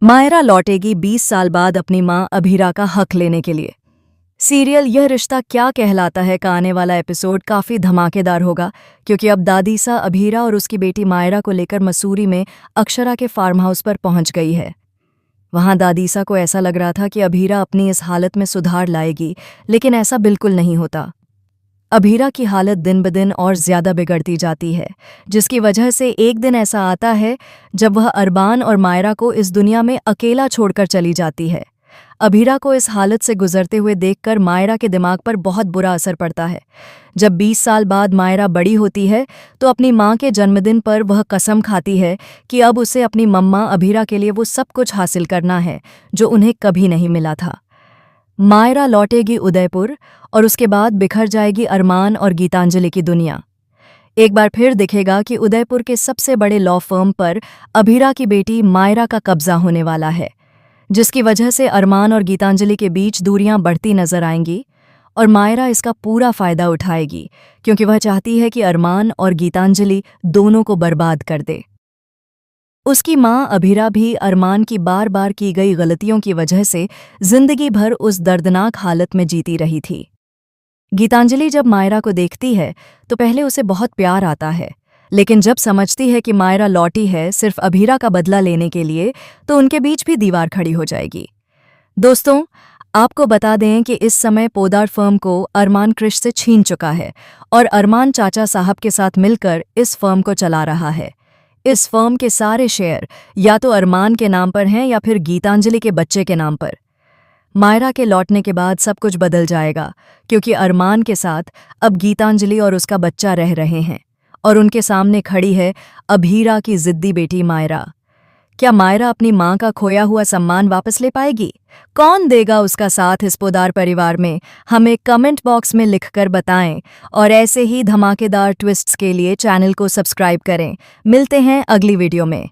मायरा लौटेगी 20 साल बाद अपनी मां अभीरा का हक लेने के लिए। सीरियल यह रिश्ता क्या कहलाता है का आने वाला एपिसोड काफी धमाकेदार होगा, क्योंकि अब दादीसा अभीरा और उसकी बेटी मायरा को लेकर मसूरी में अक्षरा के फार्म हाउस पर पहुंच गई है। वहां दादीसा को ऐसा लग रहा था कि अभीरा अपनी इस हालत में सुधार लाएगी, लेकिन ऐसा बिल्कुल नहीं होता। अभीरा की हालत दिन ब दिन और ज्यादा बिगड़ती जाती है, जिसकी वजह से एक दिन ऐसा आता है जब वह अरबान और मायरा को इस दुनिया में अकेला छोड़कर चली जाती है। अभीरा को इस हालत से गुजरते हुए देखकर मायरा के दिमाग पर बहुत बुरा असर पड़ता है। जब 20 साल बाद मायरा बड़ी होती है तो अपनी मां के जन्मदिन पर वह कसम खाती है कि अब उसे अपनी मम्मा अभीरा के लिए वो सब कुछ हासिल करना है जो उन्हें कभी नहीं मिला था। मायरा लौटेगी उदयपुर और उसके बाद बिखर जाएगी अरमान और गीतांजलि की दुनिया। एक बार फिर दिखेगा कि उदयपुर के सबसे बड़े लॉ फर्म पर अभीरा की बेटी मायरा का कब्जा होने वाला है, जिसकी वजह से अरमान और गीतांजलि के बीच दूरियां बढ़ती नजर आएंगी। और मायरा इसका पूरा फायदा उठाएगी, क्योंकि वह चाहती है कि अरमान और गीतांजलि दोनों को बर्बाद कर दे। उसकी मां अभीरा भी अरमान की बार बार की गई गलतियों की वजह से जिंदगी भर उस दर्दनाक हालत में जीती रही थी। गीतांजलि जब मायरा को देखती है तो पहले उसे बहुत प्यार आता है, लेकिन जब समझती है कि मायरा लौटी है सिर्फ अभीरा का बदला लेने के लिए, तो उनके बीच भी दीवार खड़ी हो जाएगी। दोस्तों, आपको बता दें कि इस समय पोदार फर्म को अरमान कृष से छीन चुका है और अरमान चाचा साहब के साथ मिलकर इस फर्म को चला रहा है। इस फर्म के सारे शेयर या तो अरमान के नाम पर हैं या फिर गीतांजलि के बच्चे के नाम पर। मायरा के लौटने के बाद सब कुछ बदल जाएगा, क्योंकि अरमान के साथ अब गीतांजलि और उसका बच्चा रह रहे हैं और उनके सामने खड़ी है अभीरा की जिद्दी बेटी मायरा। क्या मायरा अपनी मां का खोया हुआ सम्मान वापस ले पाएगी? कौन देगा उसका साथ इस पोदार परिवार में? हमें कमेंट बॉक्स में लिखकर बताएं और ऐसे ही धमाकेदार ट्विस्ट्स के लिए चैनल को सब्सक्राइब करें। मिलते हैं अगली वीडियो में।